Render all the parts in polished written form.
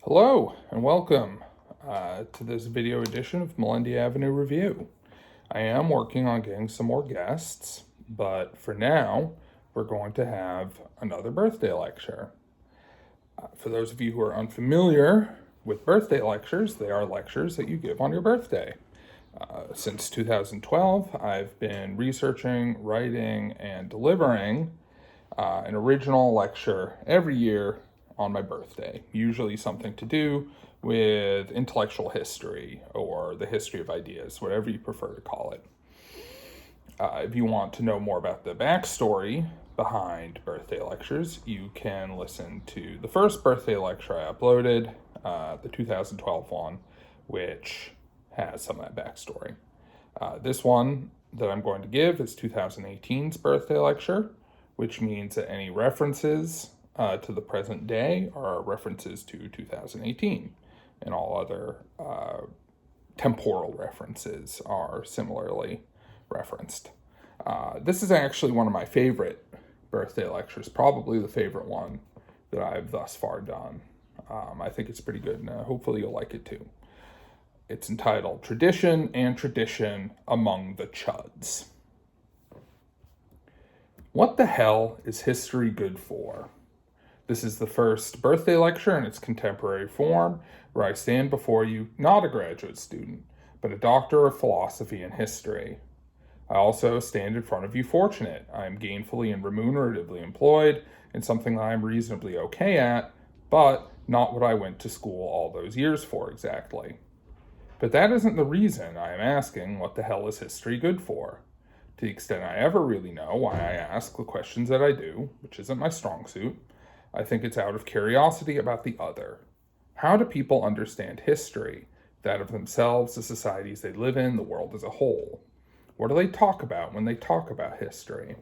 Hello and welcome to this video edition of Melendy Avenue Review. I am working on getting some more guests, but for now, we're going to have another birthday lecture. For those of you who are unfamiliar with birthday lectures, they are lectures that you give on your birthday. Since 2012, I've been researching, writing, and delivering an original lecture every year on my birthday, usually something to do with intellectual history or the history of ideas, whatever you prefer to call it. If you want to know more about the backstory behind birthday lectures, you can listen to the first birthday lecture I uploaded, the 2012 one, which has some of that backstory. This one that I'm going to give is 2018's birthday lecture, which means that any references to the present day are references to 2018, and all other temporal references are similarly referenced. This is actually one of my favorite birthday lectures, probably the favorite one that I've thus far done. I think it's pretty good, and hopefully you'll like it too. It's entitled Tradition and Tradition Among the Chuds. What the hell is history good for? This is the first birthday lecture in its contemporary form, where I stand before you not a graduate student, but a doctor of philosophy and history. I also stand in front of you fortunate. I am gainfully and remuneratively employed in something that I am reasonably okay at, but not what I went to school all those years for exactly. But that isn't the reason I am asking what the hell is history good for. To the extent I ever really know why I ask the questions that I do, which isn't my strong suit, I think it's out of curiosity about the other. How do people understand history, that of themselves, the societies they live in, the world as a whole? What do they talk about when they talk about history?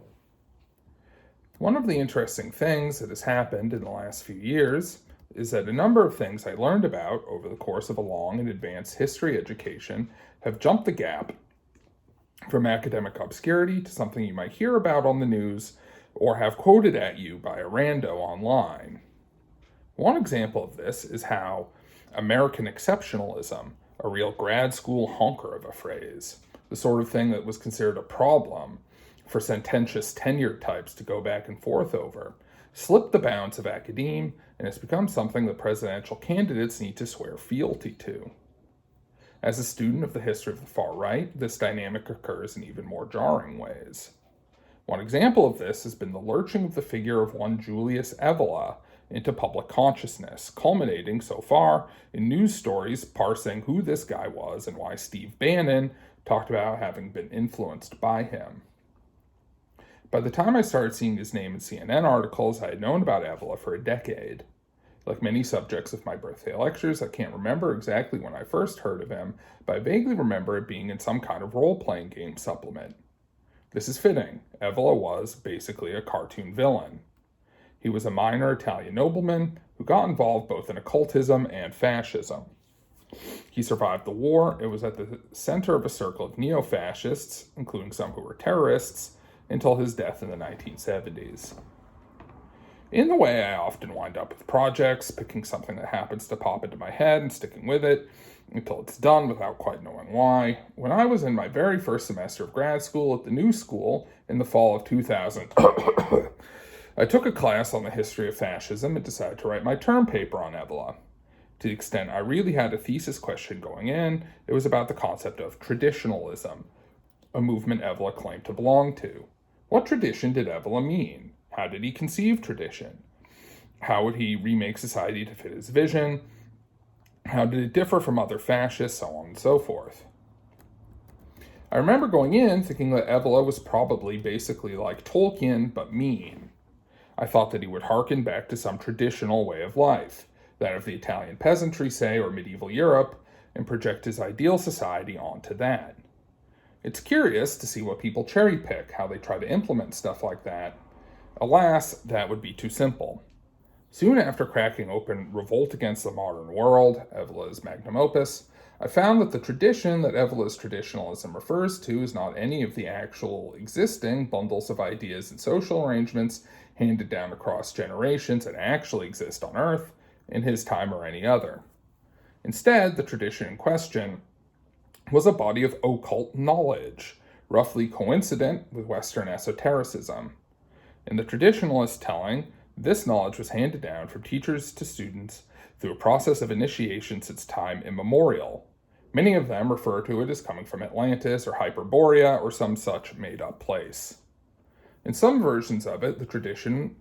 One of the interesting things that has happened in the last few years is that a number of things I learned about over the course of a long and advanced history education have jumped the gap from academic obscurity to something you might hear about on the news or have quoted at you by a rando online. One example of this is how American exceptionalism, a real grad school honker of a phrase, the sort of thing that was considered a problem for sententious tenured types to go back and forth over, slipped the bounds of academe and has become something that presidential candidates need to swear fealty to. As a student of the history of the far right, this dynamic occurs in even more jarring ways. One example of this has been the lurching of the figure of one Julius Evola into public consciousness, culminating so far in news stories parsing who this guy was and why Steve Bannon talked about having been influenced by him. By the time I started seeing his name in CNN articles, I had known about Evola for a decade. Like many subjects of my birthday lectures, I can't remember exactly when I first heard of him, but I vaguely remember it being in some kind of role-playing game supplement. This is fitting. Evola was basically a cartoon villain. He was a minor Italian nobleman who got involved both in occultism and fascism. He survived the war. It was at the center of a circle of neo-fascists, including some who were terrorists, until his death in the 1970s. In the way I often wind up with projects, picking something that happens to pop into my head and sticking with it until it's done without quite knowing why. When I was in my very first semester of grad school at the New School in the fall of 2000, I took a class on the history of fascism and decided to write my term paper on Evola. To the extent I really had a thesis question going in, it was about the concept of traditionalism, a movement Evola claimed to belong to. What tradition did Evola mean? How did he conceive tradition? How would he remake society to fit his vision? How did it differ from other fascists, so on and so forth? I remember going in thinking that Evola was probably basically like Tolkien, but mean. I thought that he would hearken back to some traditional way of life, that of the Italian peasantry, say, or medieval Europe, and project his ideal society onto that. It's curious to see what people cherry pick, how they try to implement stuff like that. Alas, that would be too simple. Soon after cracking open Revolt Against the Modern World, Evola's magnum opus, I found that the tradition that Evola's traditionalism refers to is not any of the actual existing bundles of ideas and social arrangements handed down across generations that actually exist on Earth. in his time or any other. Instead, the tradition in question was a body of occult knowledge, roughly coincident with Western esotericism. In the traditionalist telling, this knowledge was handed down from teachers to students through a process of initiation since time immemorial. Many of them refer to it as coming from Atlantis or Hyperborea or some such made-up place. In some versions of it, the tradition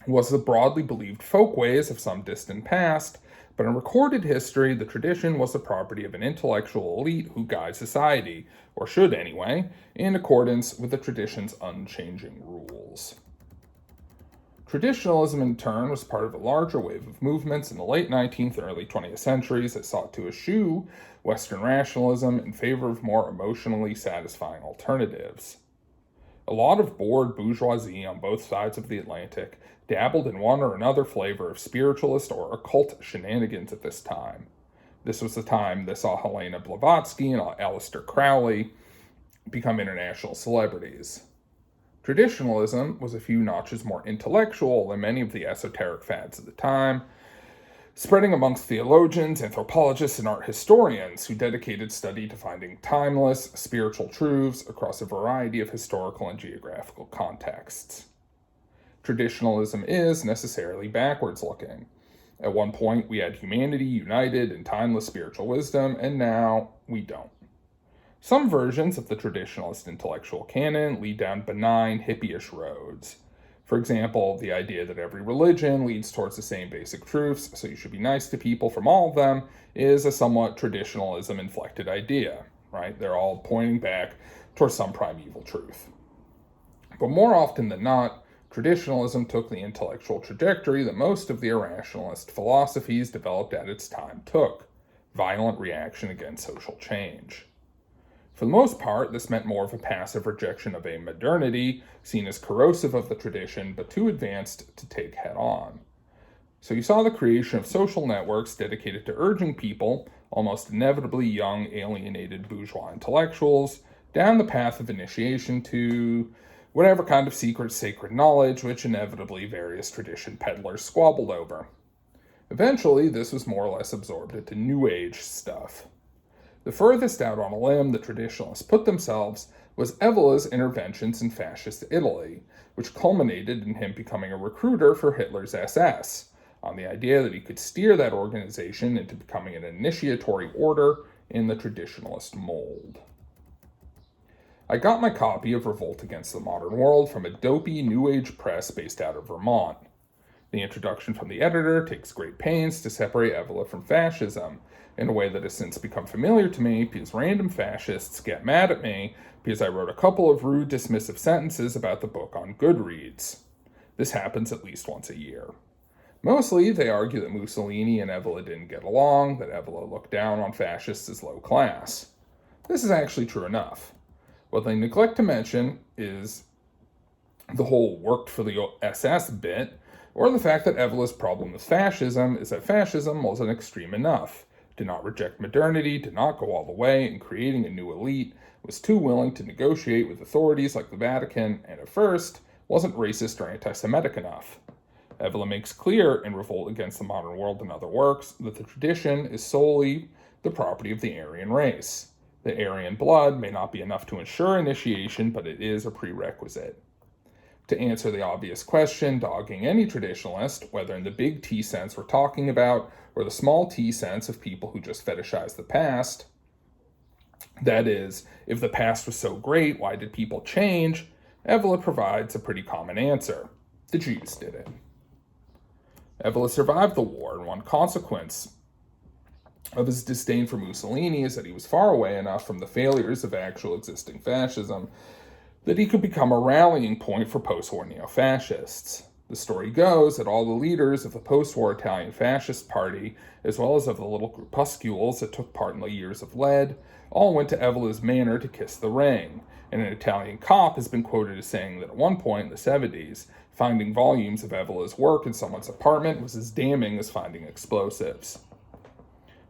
was the broadly believed folkways of some distant past, but in recorded history, the tradition was the property of an intellectual elite who guide society, or should anyway, in accordance with the tradition's unchanging rules. Traditionalism, in turn, was part of a larger wave of movements in the late 19th and early 20th centuries that sought to eschew Western rationalism in favor of more emotionally satisfying alternatives. A lot of bored bourgeoisie on both sides of the Atlantic dabbled in one or another flavor of spiritualist or occult shenanigans at this time. This was the time that saw Helena Blavatsky and Aleister Crowley become international celebrities. Traditionalism was a few notches more intellectual than many of the esoteric fads of the time, spreading amongst theologians, anthropologists, and art historians who dedicated study to finding timeless spiritual truths across a variety of historical and geographical contexts. Traditionalism is necessarily backwards looking. At one point, we had humanity united in timeless spiritual wisdom, and now we don't. Some versions of the traditionalist intellectual canon lead down benign, hippie-ish roads. For example, the idea that every religion leads towards the same basic truths, so you should be nice to people from all of them, is a somewhat traditionalism-inflected idea, right? They're all pointing back towards some primeval truth. But more often than not, traditionalism took the intellectual trajectory that most of the irrationalist philosophies developed at its time took: violent reaction against social change. For the most part, this meant more of a passive rejection of a modernity seen as corrosive of the tradition, but too advanced to take head on. So you saw the creation of social networks dedicated to urging people, almost inevitably young, alienated bourgeois intellectuals, down the path of initiation to whatever kind of secret sacred knowledge which inevitably various tradition peddlers squabbled over. Eventually, this was more or less absorbed into New Age stuff. The furthest out on a limb the traditionalists put themselves was Evola's interventions in fascist Italy, which culminated in him becoming a recruiter for Hitler's SS, on the idea that he could steer that organization into becoming an initiatory order in the traditionalist mold. I got my copy of Revolt Against the Modern World from a dopey New Age press based out of Vermont. The introduction from the editor takes great pains to separate Evola from fascism, in a way that has since become familiar to me because random fascists get mad at me because I wrote a couple of rude dismissive sentences about the book on Goodreads. This happens at least once a year. Mostly, they argue that Mussolini and Evola didn't get along, that Evola looked down on fascists as low class. This is actually true enough. What they neglect to mention is the whole worked for the SS bit, or the fact that Evola's problem with fascism is that fascism wasn't extreme enough, did not reject modernity, did not go all the way in creating a new elite, was too willing to negotiate with authorities like the Vatican, and at first, wasn't racist or anti-Semitic enough. Evola makes clear in Revolt Against the Modern World and other works that the tradition is solely the property of the Aryan race. The Aryan blood may not be enough to ensure initiation, but it is a prerequisite. To answer the obvious question dogging any traditionalist, whether in the big T sense we're talking about, or the small t sense of people who just fetishize the past, that is, if the past was so great, why did people change? Evola provides a pretty common answer. The Jews did it. Evola survived the war, and one consequence of his disdain for Mussolini is that he was far away enough from the failures of actual existing fascism that he could become a rallying point for post-war neo-fascists. The story goes that all the leaders of the post-war Italian fascist party, as well as of the little groupuscules that took part in the Years of Lead, all went to Evola's manor to kiss the ring, and an Italian cop has been quoted as saying that at one point in the 70s, finding volumes of Evola's work in someone's apartment was as damning as finding explosives.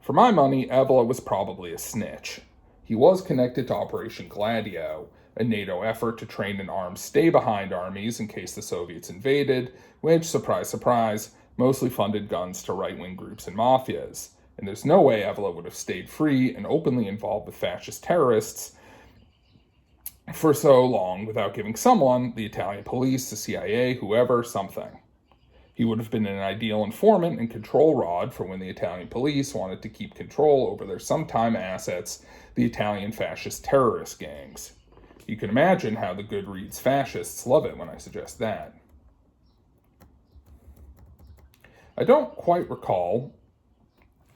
For my money, Evola was probably a snitch. He was connected to Operation Gladio, a NATO effort to train and arm stay-behind armies in case the Soviets invaded, which, surprise, surprise, mostly funded guns to right-wing groups and mafias. And there's no way Evola would have stayed free and openly involved with fascist terrorists for so long without giving someone, the Italian police, the CIA, whoever, something. He would have been an ideal informant and control rod for when the Italian police wanted to keep control over their sometime assets, the Italian fascist terrorist gangs. You can imagine how the Goodreads fascists love it when I suggest that. I don't quite recall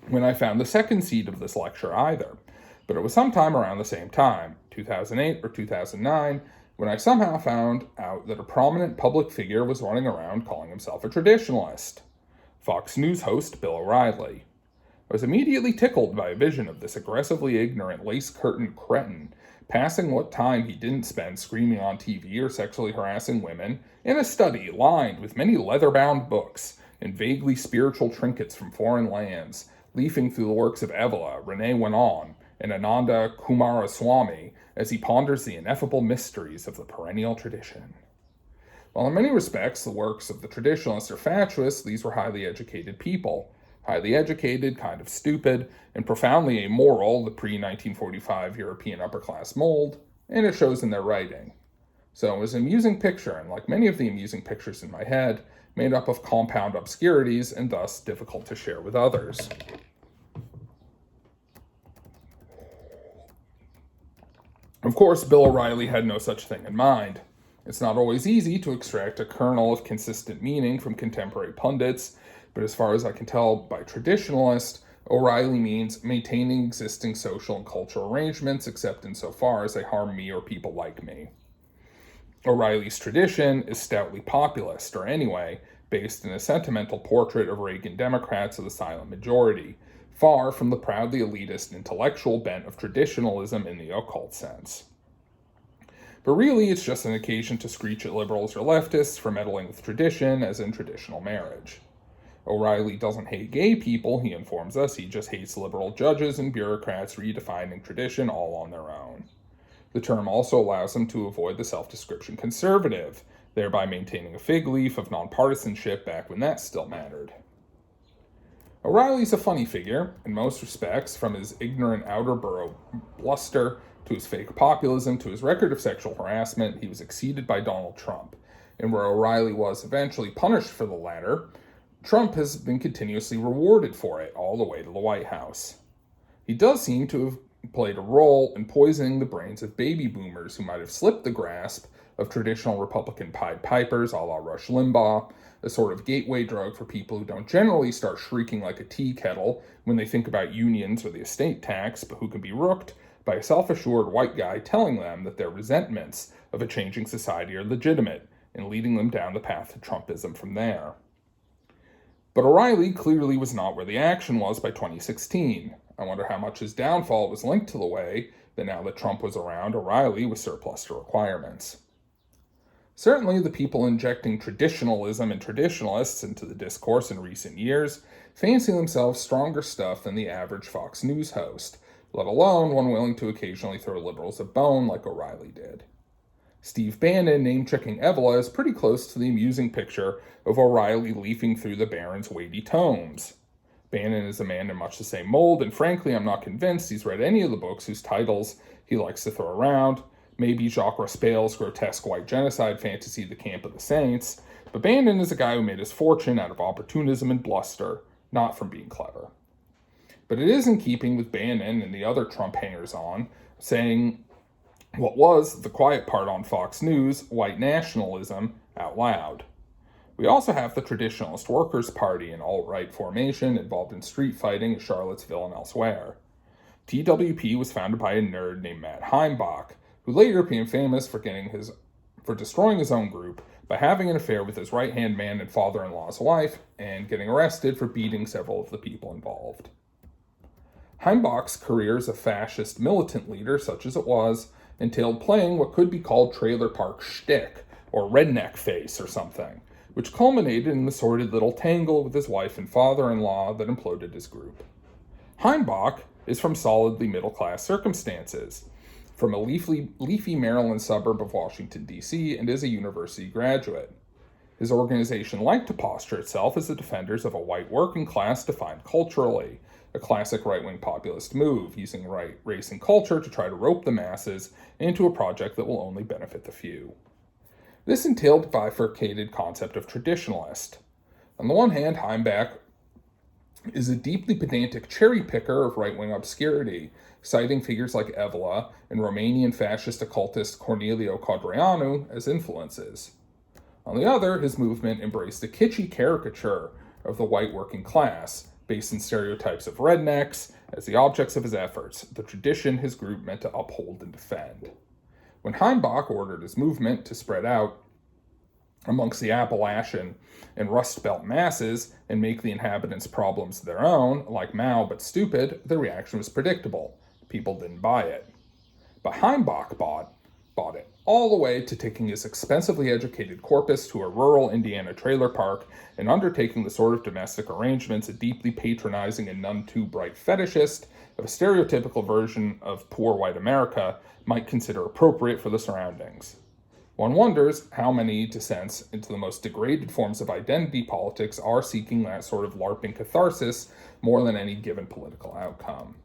when I found the second seed of this lecture either, but it was sometime around the same time, 2008 or 2009, when I somehow found out that a prominent public figure was running around calling himself a traditionalist. Fox News host Bill O'Reilly. I was immediately tickled by a vision of this aggressively ignorant lace-curtained cretin passing what time he didn't spend screaming on TV or sexually harassing women in a study lined with many leather-bound books and vaguely spiritual trinkets from foreign lands, leafing through the works of Evola, Rene Wenon, and Ananda Kumaraswamy as he ponders the ineffable mysteries of the perennial tradition. While in many respects the works of the traditionalists are fatuous, these were highly educated people. Highly educated, kind of stupid, and profoundly amoral, the pre-1945 European upper-class mold, and it shows in their writing. So it was an amusing picture, and like many of the amusing pictures in my head, made up of compound obscurities and thus difficult to share with others. Of course, Bill O'Reilly had no such thing in mind. It's not always easy to extract a kernel of consistent meaning from contemporary pundits, but as far as I can tell by traditionalist, O'Reilly means maintaining existing social and cultural arrangements except insofar as they harm me or people like me. O'Reilly's tradition is stoutly populist, or anyway, based in a sentimental portrait of Reagan Democrats of the silent majority, far from the proudly elitist intellectual bent of traditionalism in the occult sense. But really, it's just an occasion to screech at liberals or leftists for meddling with tradition, as in traditional marriage. O'Reilly doesn't hate gay people, he informs us, he just hates liberal judges and bureaucrats redefining tradition all on their own. The term also allows him to avoid the self-description conservative, thereby maintaining a fig leaf of nonpartisanship back when that still mattered. O'Reilly's a funny figure, in most respects, from his ignorant outer borough bluster to his fake populism to his record of sexual harassment. He was exceeded by Donald Trump, and where O'Reilly was eventually punished for the latter, Trump has been continuously rewarded for it all the way to the White House. He does seem to have played a role in poisoning the brains of baby boomers who might have slipped the grasp of traditional Republican Pied Pipers a la Rush Limbaugh, a sort of gateway drug for people who don't generally start shrieking like a tea kettle when they think about unions or the estate tax, but who can be rooked by a self-assured white guy telling them that their resentments of a changing society are legitimate and leading them down the path to Trumpism from there. But O'Reilly clearly was not where the action was by 2016. I wonder how much his downfall was linked to the way that now that Trump was around, O'Reilly was surplus to requirements. Certainly, the people injecting traditionalism and traditionalists into the discourse in recent years fancy themselves stronger stuff than the average Fox News host, let alone one willing to occasionally throw liberals a bone like O'Reilly did. Steve Bannon name-checking Evola is pretty close to the amusing picture of O'Reilly leafing through the Baron's weighty tomes. Bannon is a man in much the same mold, and frankly, I'm not convinced he's read any of the books whose titles he likes to throw around. Maybe Jacques Raspail's grotesque white genocide fantasy, The Camp of the Saints, but Bannon is a guy who made his fortune out of opportunism and bluster, not from being clever. But it is in keeping with Bannon and the other Trump hangers-on saying what was the quiet part on Fox News, white nationalism, out loud. We also have the Traditionalist Workers' Party, an alt-right formation involved in street fighting in Charlottesville and elsewhere. TWP was founded by a nerd named Matt Heimbach, who later became famous for destroying his own group by having an affair with his right-hand man and father-in-law's wife, and getting arrested for beating several of the people involved. Heimbach's career as a fascist militant leader, such as it was, entailed playing what could be called trailer park shtick, or redneck face or something, which culminated in the sordid little tangle with his wife and father-in-law that imploded his group. Heimbach is from solidly middle-class circumstances, from a leafy Maryland suburb of Washington, D.C., and is a university graduate. His organization liked to posture itself as the defenders of a white working class defined culturally, a classic right-wing populist move, using race and culture to try to rope the masses into a project that will only benefit the few. This entailed a bifurcated concept of traditionalist. On the one hand, Heimbach is a deeply pedantic cherry-picker of right-wing obscurity, citing figures like Evola and Romanian fascist occultist Corneliu Codreanu as influences. On the other, his movement embraced a kitschy caricature of the white working class, based in stereotypes of rednecks, as the objects of his efforts, the tradition his group meant to uphold and defend. When Heimbach ordered his movement to spread out amongst the Appalachian and Rust Belt masses and make the inhabitants' problems their own, like Mao but stupid, the reaction was predictable. People didn't buy it. But Heimbach bought it, all the way to taking his expensively educated corpus to a rural Indiana trailer park and undertaking the sort of domestic arrangements a deeply patronizing and none too bright fetishist of a stereotypical version of poor white America might consider appropriate for the surroundings. One wonders how many descents into the most degraded forms of identity politics are seeking that sort of LARPing catharsis more than any given political outcome.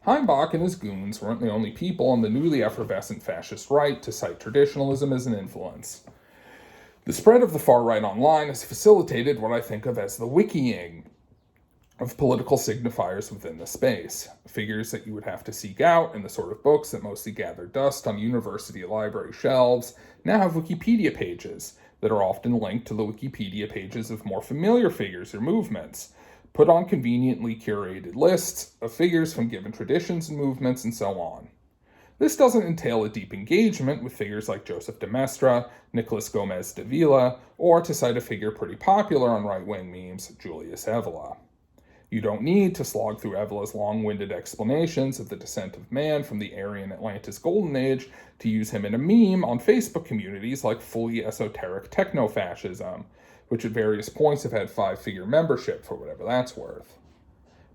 Heimbach and his goons weren't the only people on the newly effervescent fascist right to cite traditionalism as an influence. The spread of the far right online has facilitated what I think of as the wikiing of political signifiers within the space, figures that you would have to seek out in the sort of books that mostly gather dust on university library shelves now have Wikipedia pages that are often linked to the Wikipedia pages of more familiar figures or movements, put on conveniently curated lists of figures from given traditions and movements, and so on. This doesn't entail a deep engagement with figures like Joseph de Maistre, Nicolas Gomez de Villa, or, to cite a figure pretty popular on right-wing memes, Julius Evola. You don't need to slog through Evola's long-winded explanations of the descent of man from the Aryan Atlantis Golden Age to use him in a meme on Facebook communities like fully esoteric techno-fascism, which at various points have had 5-figure membership for whatever that's worth.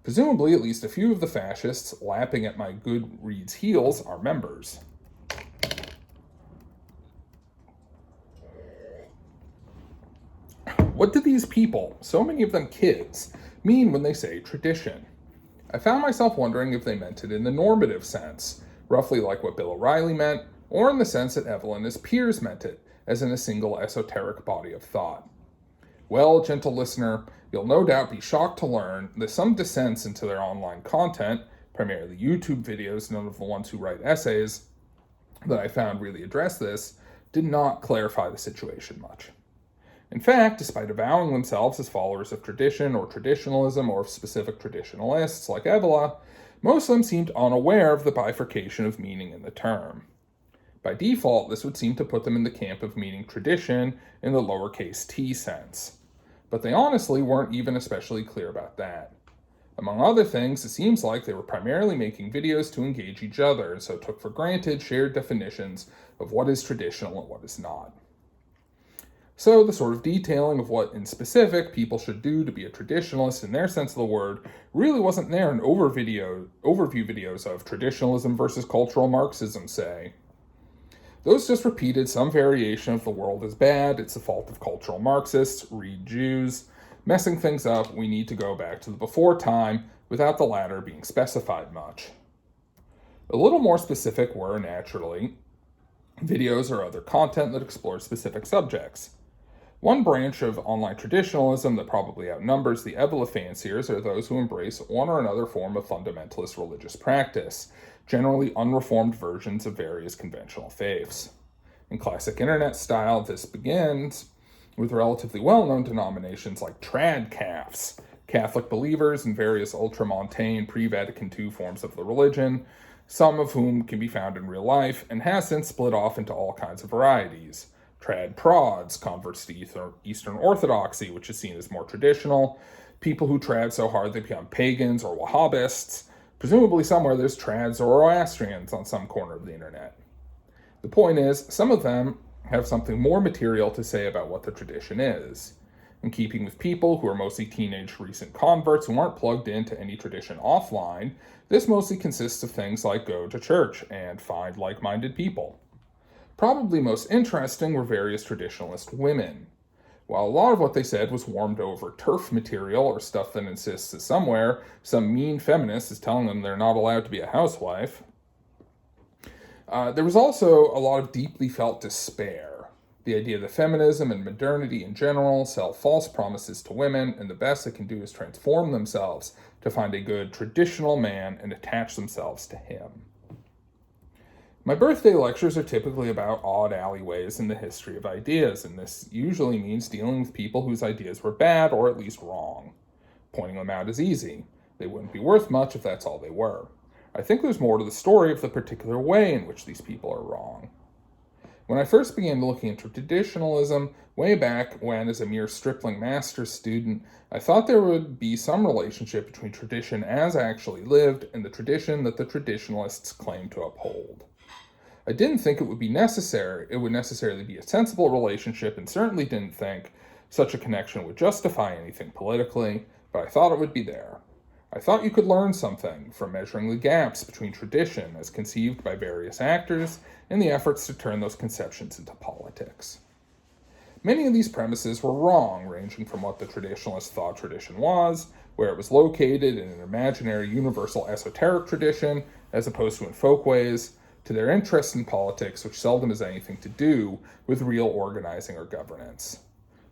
Presumably, at least a few of the fascists lapping at my Goodreads heels are members. What do these people, so many of them kids, mean when they say tradition? I found myself wondering if they meant it in the normative sense, roughly like what Bill O'Reilly meant, or in the sense that Evelyn and his peers meant it, as in a single esoteric body of thought. Well, gentle listener, you'll no doubt be shocked to learn that some descents into their online content, primarily YouTube videos, none of the ones who write essays that I found really address this, did not clarify the situation much. In fact, despite avowing themselves as followers of tradition or traditionalism or of specific traditionalists like Evola, most of them seemed unaware of the bifurcation of meaning in the term. By default, this would seem to put them in the camp of meaning tradition in the lowercase t sense. But they honestly weren't even especially clear about that. Among other things, it seems like they were primarily making videos to engage each other, and so took for granted shared definitions of what is traditional and what is not. So the sort of detailing of what in specific people should do to be a traditionalist in their sense of the word really wasn't there in overview videos of traditionalism versus cultural Marxism, say. Those just repeated some variation of the world is bad, it's the fault of cultural Marxists, read Jews. Messing things up, we need to go back to the before time without the latter being specified much. A little more specific were, naturally, videos or other content that explore specific subjects. One branch of online traditionalism that probably outnumbers the Evola fanciers are those who embrace one or another form of fundamentalist religious practice, generally unreformed versions of various conventional faiths. In classic internet style, this begins with relatively well-known denominations like trad-calfs, Catholic believers in various ultramontane pre-Vatican II forms of the religion, some of whom can be found in real life, and has since split off into all kinds of varieties. Trad-prods, converts to Eastern Orthodoxy, which is seen as more traditional, people who trad so hard they become pagans or Wahhabists. Presumably somewhere there's trad Zoroastrians on some corner of the internet. The point is, some of them have something more material to say about what the tradition is. In keeping with people who are mostly teenage recent converts who aren't plugged into any tradition offline, this mostly consists of things like go to church and find like-minded people. Probably most interesting were various traditionalist women. While a lot of what they said was warmed over turf material or stuff that insists that somewhere some mean feminist is telling them they're not allowed to be a housewife, there was also a lot of deeply felt despair. The idea that feminism and modernity in general sell false promises to women, and the best they can do is transform themselves to find a good traditional man and attach themselves to him. My birthday lectures are typically about odd alleyways in the history of ideas, and this usually means dealing with people whose ideas were bad or at least wrong. Pointing them out is easy. They wouldn't be worth much if that's all they were. I think there's more to the story of the particular way in which these people are wrong. When I first began looking into traditionalism, way back when as a mere stripling master's student, I thought there would be some relationship between tradition as actually lived and the tradition that the traditionalists claim to uphold. I didn't think it would necessarily be a sensible relationship, and certainly didn't think such a connection would justify anything politically, but I thought it would be there. I thought you could learn something from measuring the gaps between tradition as conceived by various actors and the efforts to turn those conceptions into politics. Many of these premises were wrong, ranging from what the traditionalists thought tradition was, where it was located in an imaginary universal esoteric tradition as opposed to in folkways, to their interest in politics, which seldom has anything to do with real organizing or governance.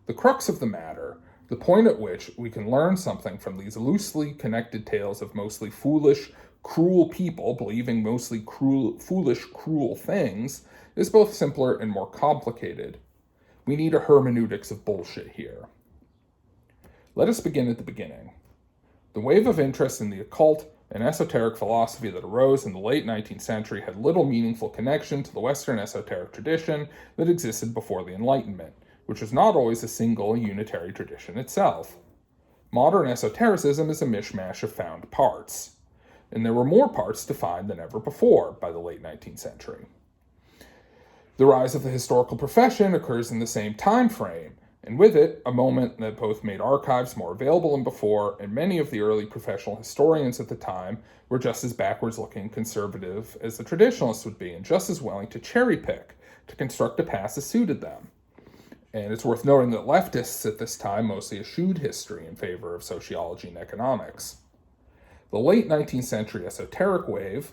The crux of the matter, the point at which we can learn something from these loosely connected tales of mostly foolish, cruel people believing mostly foolish, cruel things, is both simpler and more complicated. We need a hermeneutics of bullshit here. Let us begin at the beginning. The wave of interest in the occult and esoteric philosophy that arose in the late 19th century had little meaningful connection to the Western esoteric tradition that existed before the Enlightenment, which was not always a single unitary tradition itself. Modern esotericism is a mishmash of found parts, and there were more parts to find than ever before by the late 19th century. The rise of the historical profession occurs in the same time frame, and with it, a moment that both made archives more available than before, and many of the early professional historians at the time were just as backwards-looking conservative as the traditionalists would be, and just as willing to cherry-pick to construct a past that suited them. And it's worth noting that leftists at this time mostly eschewed history in favor of sociology and economics. The late 19th century esoteric wave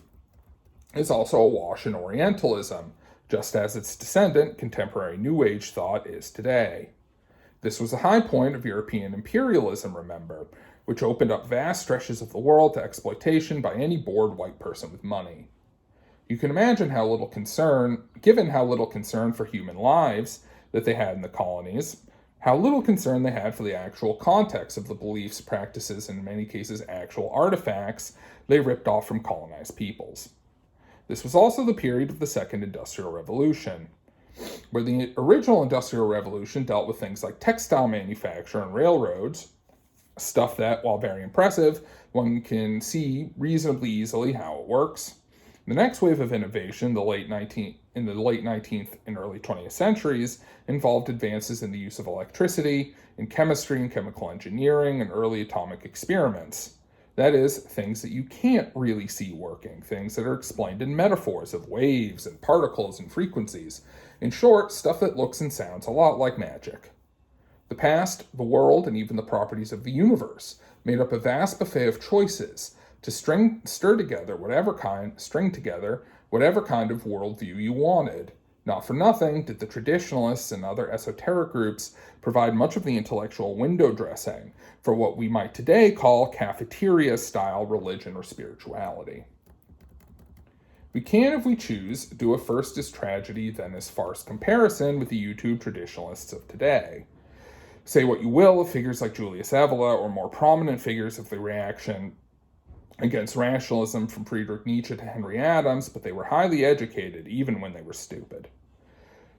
is also awash in Orientalism, just as its descendant, contemporary New Age thought, is today. This was a high point of European imperialism, remember, which opened up vast stretches of the world to exploitation by any bored white person with money. You can imagine given how little concern for human lives that they had in the colonies, how little concern they had for the actual context of the beliefs, practices, and in many cases actual artifacts they ripped off from colonized peoples. This was also the period of the Second Industrial Revolution, where the original Industrial Revolution dealt with things like textile manufacture and railroads, stuff that, while very impressive, one can see reasonably easily how it works. The next wave of innovation, in the late 19th and early 20th centuries, involved advances in the use of electricity, in chemistry and chemical engineering, and early atomic experiments. That is, things that you can't really see working, things that are explained in metaphors of waves and particles and frequencies. In short, stuff that looks and sounds a lot like magic. The past, the world, and even the properties of the universe made up a vast buffet of choices to string together whatever kind of worldview you wanted. Not for nothing did the traditionalists and other esoteric groups provide much of the intellectual window dressing for what we might today call cafeteria-style religion or spirituality. We can, if we choose, do a first as tragedy, then as farce comparison with the YouTube traditionalists of today. Say what you will of figures like Julius Evola or more prominent figures of the reaction against rationalism from Friedrich Nietzsche to Henry Adams, but they were highly educated even when they were stupid.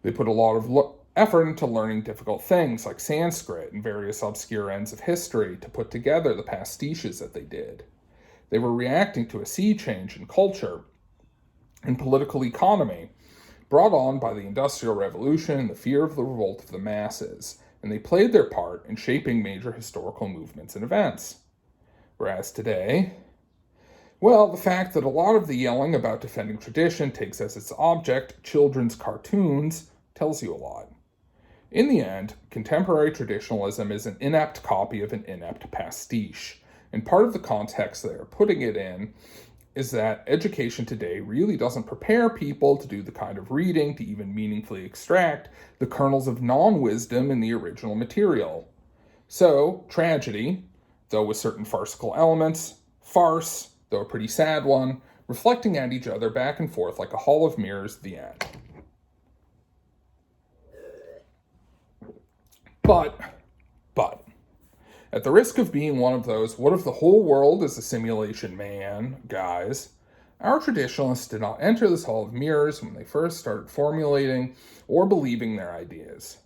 They put a lot of effort into learning difficult things like Sanskrit and various obscure ends of history to put together the pastiches that they did. They were reacting to a sea change in culture and political economy brought on by the Industrial Revolution and the fear of the revolt of the masses, and they played their part in shaping major historical movements and events. Whereas today, Well, the fact that a lot of the yelling about defending tradition takes as its object children's cartoons tells you a lot. In the end, contemporary traditionalism is an inept copy of an inept pastiche, and part of the context they are putting it in is that education today really doesn't prepare people to do the kind of reading to even meaningfully extract the kernels of non-wisdom in the original material. So, tragedy, though with certain farcical elements, farce, though a pretty sad one, reflecting at each other back and forth like a hall of mirrors, the end. But, at the risk of being one of those, what if the whole world is a simulation, man, guys, our traditionalists did not enter this hall of mirrors when they first started formulating or believing their ideas.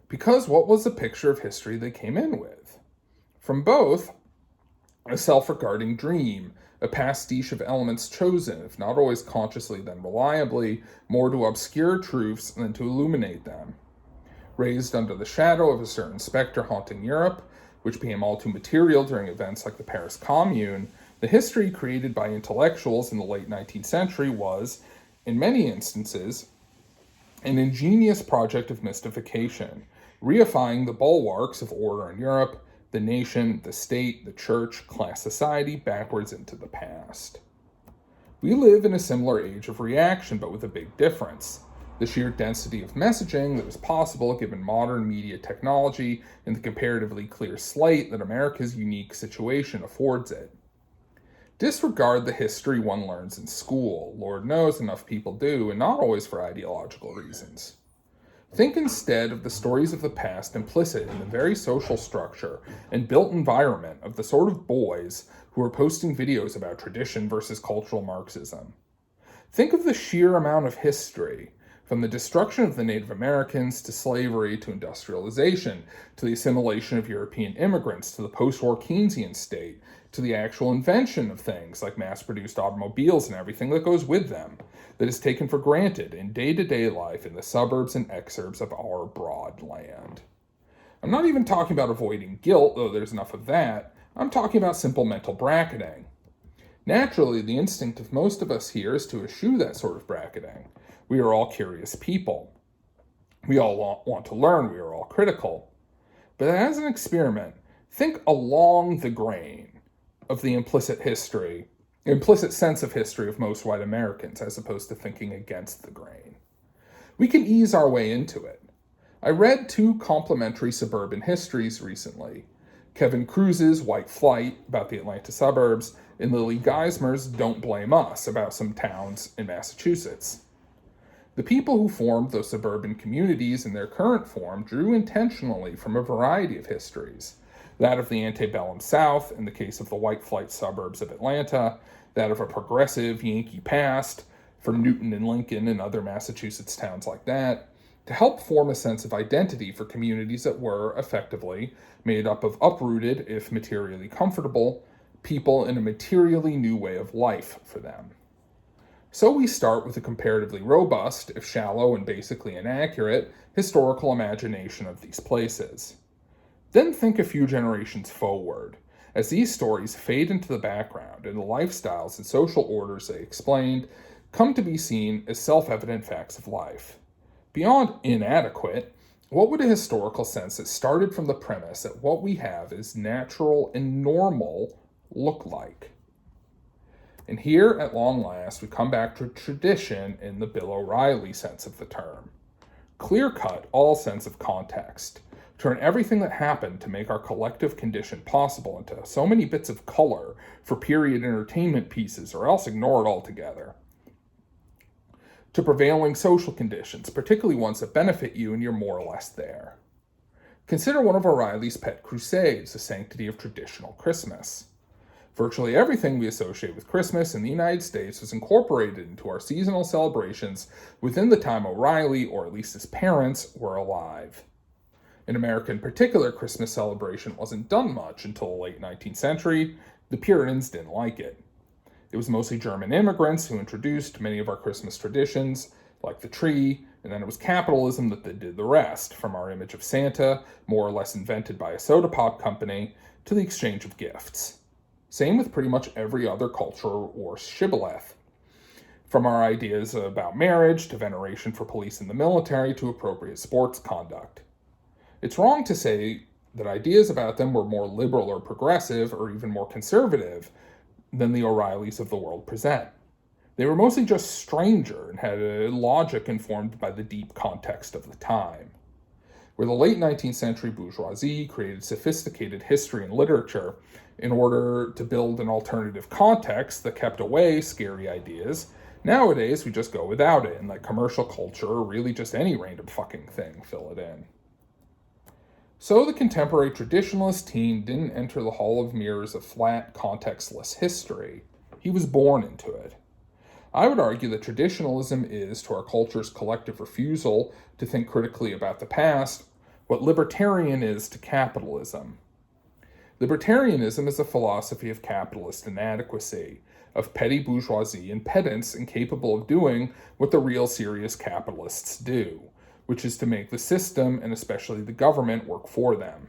Because what was the picture of history they came in with? From both, a self-regarding dream, a pastiche of elements chosen, if not always consciously then reliably, more to obscure truths than to illuminate them. Raised under the shadow of a certain specter haunting Europe, which became all too material during events like the Paris Commune, the history created by intellectuals in the late 19th century was, in many instances, an ingenious project of mystification, reifying the bulwarks of order in Europe, the nation, the state, the church, class society, backwards into the past. We live in a similar age of reaction, but with a big difference. The sheer density of messaging that is possible given modern media technology and the comparatively clear slate that America's unique situation affords it. Disregard the history one learns in school. Lord knows enough people do, and not always for ideological reasons. Think instead of the stories of the past implicit in the very social structure and built environment of the sort of boys who are posting videos about tradition versus cultural Marxism. Think of the sheer amount of history, from the destruction of the Native Americans to slavery to industrialization, to the assimilation of European immigrants, to the post-war Keynesian state, to the actual invention of things like mass-produced automobiles and everything that goes with them, that is taken for granted in day-to-day life in the suburbs and exurbs of our broad land. I'm not even talking about avoiding guilt, though there's enough of that. I'm talking about simple mental bracketing. Naturally, the instinct of most of us here is to eschew that sort of bracketing. We are all curious people. We all want to learn. We are all critical. But as an experiment, think along the grain of the implicit sense of history of most white Americans, as opposed to thinking against the grain. We can ease our way into it. I read 2 complimentary suburban histories recently. Kevin Cruise's White Flight about the Atlanta suburbs, and Lily Geismer's Don't Blame Us about some towns in Massachusetts. The people who formed those suburban communities in their current form drew intentionally from a variety of histories. That of the antebellum South, in the case of the White Flight suburbs of Atlanta, that of a progressive Yankee past, for Newton and Lincoln and other Massachusetts towns like that, to help form a sense of identity for communities that were, effectively, made up of uprooted, if materially comfortable, people in a materially new way of life for them. So we start with a comparatively robust, if shallow and basically inaccurate, historical imagination of these places. Then think a few generations forward, as these stories fade into the background and the lifestyles and social orders they explained come to be seen as self-evident facts of life. Beyond inadequate, what would a historical sense that started from the premise that what we have is natural and normal look like? And here, at long last, we come back to tradition in the Bill O'Reilly sense of the term. Clear-cut all sense of context. Turn everything that happened to make our collective condition possible into so many bits of color for period entertainment pieces, or else ignore it altogether. To prevailing social conditions, particularly ones that benefit you and you're more or less there. Consider one of O'Reilly's pet crusades, the sanctity of traditional Christmas. Virtually everything we associate with Christmas in the United States was incorporated into our seasonal celebrations within the time O'Reilly, or at least his parents, were alive. In America in particular, Christmas celebration wasn't done much until the late 19th century. The Puritans didn't like it. It was mostly German immigrants who introduced many of our Christmas traditions, like the tree, and then it was capitalism that did the rest, from our image of Santa, more or less invented by a soda pop company, to the exchange of gifts. Same with pretty much every other culture or shibboleth. From our ideas about marriage to veneration for police and the military to appropriate sports conduct. It's wrong to say that ideas about them were more liberal or progressive or even more conservative than the O'Reillys of the world present. They were mostly just stranger and had a logic informed by the deep context of the time. Where the late 19th century bourgeoisie created sophisticated history and literature in order to build an alternative context that kept away scary ideas, nowadays we just go without it and let commercial culture, or really just any random fucking thing, fill it in. So the contemporary traditionalist teen didn't enter the Hall of Mirrors of flat, contextless history. He was born into it. I would argue that traditionalism is, to our culture's collective refusal to think critically about the past, what libertarian is to capitalism. Libertarianism is a philosophy of capitalist inadequacy, of petty bourgeoisie and pedants incapable of doing what the real serious capitalists do, which is to make the system, and especially the government, work for them.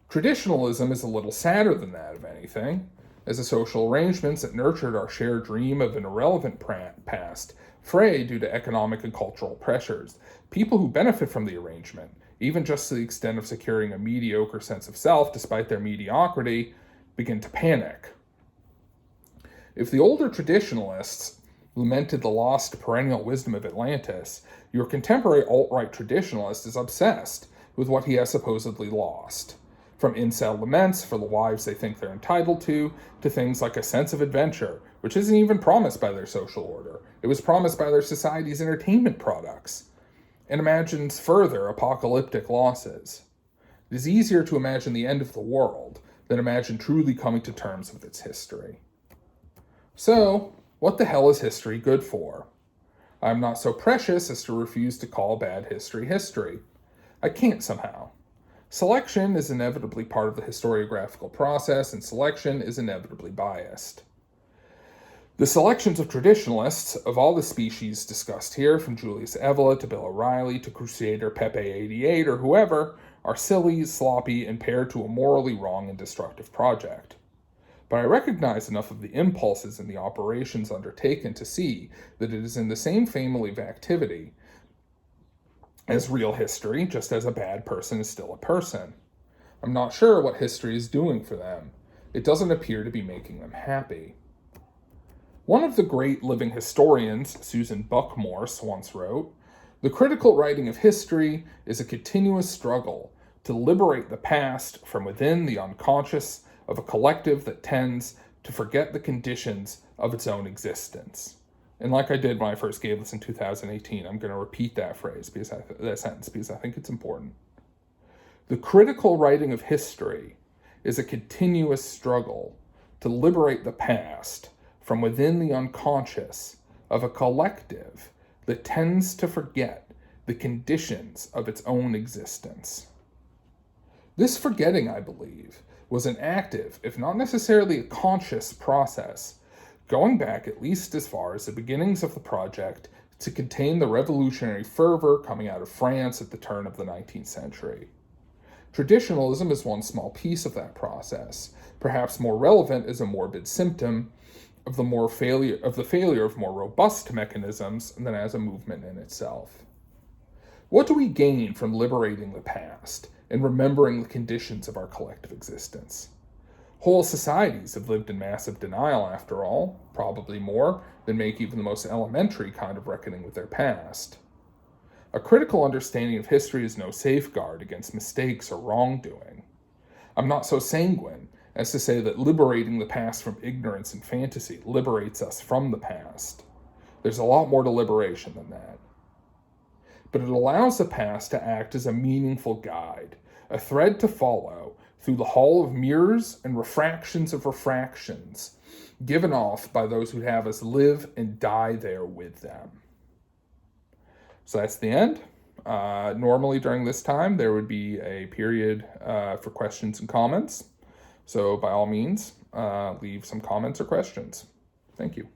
Traditionalism is a little sadder than that, if anything, as the social arrangements that nurtured our shared dream of an irrelevant past fray due to economic and cultural pressures. People who benefit from the arrangement, even just to the extent of securing a mediocre sense of self despite their mediocrity, begin to panic. If the older traditionalists lamented the lost perennial wisdom of Atlantis, your contemporary alt-right traditionalist is obsessed with what he has supposedly lost. From incel laments for the lives they think they're entitled to things like a sense of adventure, which isn't even promised by their social order. It was promised by their society's entertainment products, and imagines further apocalyptic losses. It is easier to imagine the end of the world than imagine truly coming to terms with its history. So, what the hell is history good for? I'm not so precious as to refuse to call bad history history. I can't somehow. Selection is inevitably part of the historiographical process, and selection is inevitably biased. The selections of traditionalists of all the species discussed here, from Julius Evola to Bill O'Reilly to Crusader Pepe 88 or whoever, are silly, sloppy, and paired to a morally wrong and destructive project. But I recognize enough of the impulses in the operations undertaken to see that it is in the same family of activity as real history, just as a bad person is still a person. I'm not sure what history is doing for them. It doesn't appear to be making them happy. One of the great living historians, Susan Buck-Morse, once wrote, "The critical writing of history is a continuous struggle to liberate the past from within the unconscious of a collective that tends to forget the conditions of its own existence." And like I did when I first gave this in 2018, I'm going to repeat that sentence because I think it's important. The critical writing of history is a continuous struggle to liberate the past from within the unconscious of a collective that tends to forget the conditions of its own existence. This forgetting, I believe, was an active, if not necessarily a conscious process, going back at least as far as the beginnings of the project to contain the revolutionary fervor coming out of France at the turn of the 19th century. Traditionalism is one small piece of that process, perhaps more relevant as a morbid symptom of the failure of more robust mechanisms than as a movement in itself. What do we gain from liberating the past and remembering the conditions of our collective existence? Whole societies have lived in massive denial, after all, probably more than make even the most elementary kind of reckoning with their past. A critical understanding of history is no safeguard against mistakes or wrongdoing. I'm not so sanguine as to say that liberating the past from ignorance and fantasy liberates us from the past. There's a lot more to liberation than that. But it allows the past to act as a meaningful guide, a thread to follow through the hall of mirrors and refractions of refractions, given off by those who have us live and die there with them. So that's the end. Normally during this time, there would be a period for questions and comments. So by all means, leave some comments or questions. Thank you.